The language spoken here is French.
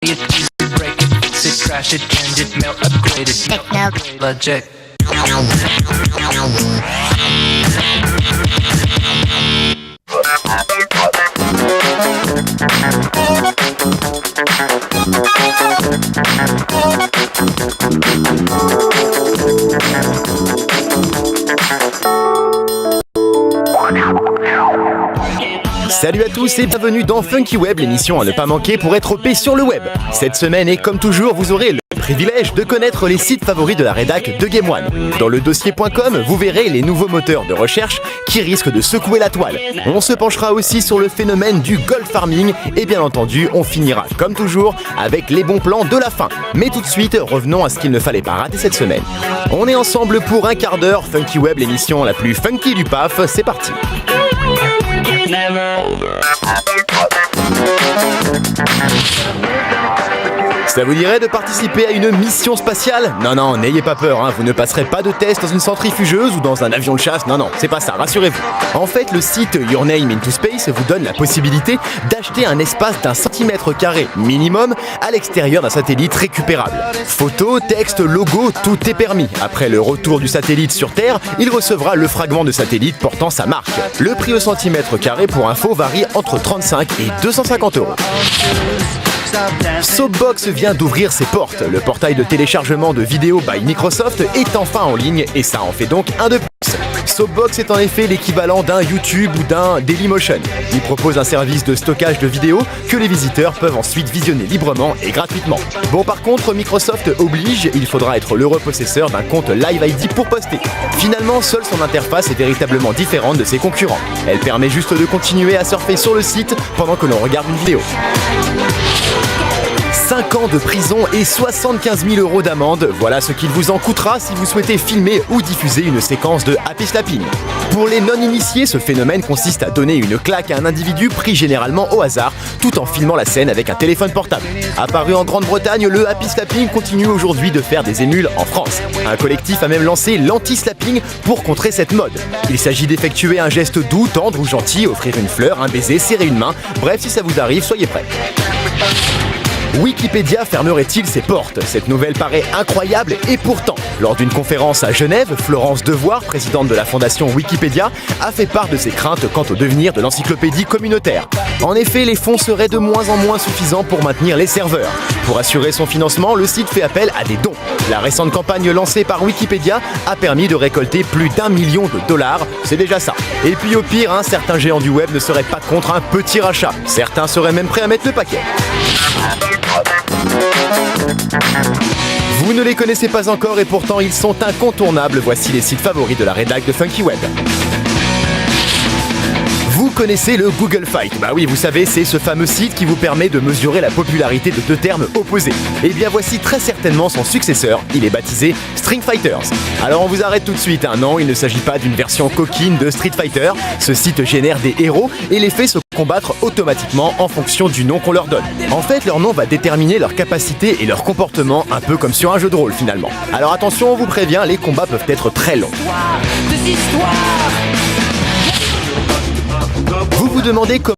it, use it, break it, fix it, crash it, change it, melt, upgrade it, logic. Salut à tous et bienvenue dans Funky Web, l'émission à ne pas manquer pour être OP sur le web. Cette semaine et comme toujours, vous aurez le privilège de connaître les sites favoris de la rédac de Game One. Dans le dossier.com, vous verrez les nouveaux moteurs de recherche qui risquent de secouer la toile. On se penchera aussi sur le phénomène du gold farming et bien entendu, on finira comme toujours avec les bons plans de la fin. Mais tout de suite, revenons à ce qu'il ne fallait pas rater cette semaine. On est ensemble pour un quart d'heure, Funky Web, l'émission la plus funky du PAF, c'est parti. Ça vous dirait de participer à une mission spatiale ? Non, n'ayez pas peur, vous ne passerez pas de test dans une centrifugeuse ou dans un avion de chasse, non, c'est pas ça, rassurez-vous. En fait, le site Your Name into Space vous donne la possibilité d'acheter un espace d'1 cm² minimum à l'extérieur d'un satellite récupérable. Photos, texte, logo, tout est permis. Après le retour du satellite sur Terre, il recevra le fragment de satellite portant sa marque. Le prix au centimètre carré pour info varie entre 35 et 250 €. Soapbox vient d'ouvrir ses portes. Le portail de téléchargement de vidéos by Microsoft est enfin en ligne et ça en fait donc un de plus. Soapbox est en effet l'équivalent d'un YouTube ou d'un Dailymotion. Il propose un service de stockage de vidéos que les visiteurs peuvent ensuite visionner librement et gratuitement. Bon, par contre, Microsoft oblige, il faudra être l'heureux possesseur d'un compte Live ID pour poster. Finalement, seule son interface est véritablement différente de ses concurrents. Elle permet juste de continuer à surfer sur le site pendant que l'on regarde une vidéo. 5 ans de prison et 75 000 € d'amende, voilà ce qu'il vous en coûtera si vous souhaitez filmer ou diffuser une séquence de happy slapping. Pour les non-initiés, ce phénomène consiste à donner une claque à un individu pris généralement au hasard, tout en filmant la scène avec un téléphone portable. Apparu en Grande-Bretagne, le happy slapping continue aujourd'hui de faire des émules en France. Un collectif a même lancé l'anti-slapping pour contrer cette mode. Il s'agit d'effectuer un geste doux, tendre ou gentil, offrir une fleur, un baiser, serrer une main, bref, si ça vous arrive, soyez prêts. Wikipédia fermerait-il ses portes ? Cette nouvelle paraît incroyable et pourtant, lors d'une conférence à Genève, Florence Devoir, présidente de la fondation Wikipédia, a fait part de ses craintes quant au devenir de l'encyclopédie communautaire. En effet, les fonds seraient de moins en moins suffisants pour maintenir les serveurs. Pour assurer son financement, le site fait appel à des dons. La récente campagne lancée par Wikipédia a permis de récolter plus d'1 million de $, c'est déjà ça. Et puis au pire, certains géants du web ne seraient pas contre un petit rachat. Certains seraient même prêts à mettre le paquet. Vous ne les connaissez pas encore et pourtant ils sont incontournables. Voici les sites favoris de la rédac de Funky Web. Vous connaissez le Google Fight. Bah oui, vous savez, c'est ce fameux site qui vous permet de mesurer la popularité de deux termes opposés. Et bien voici très certainement son successeur, il est baptisé String Fighters. Alors on vous arrête tout de suite, non, il ne s'agit pas d'une version coquine de Street Fighter. Ce site génère des héros et les fait se combattre automatiquement en fonction du nom qu'on leur donne. En fait, leur nom va déterminer leur capacité et leur comportement, un peu comme sur un jeu de rôle finalement. Alors attention, on vous prévient, les combats peuvent être très longs. Vous vous demandez comment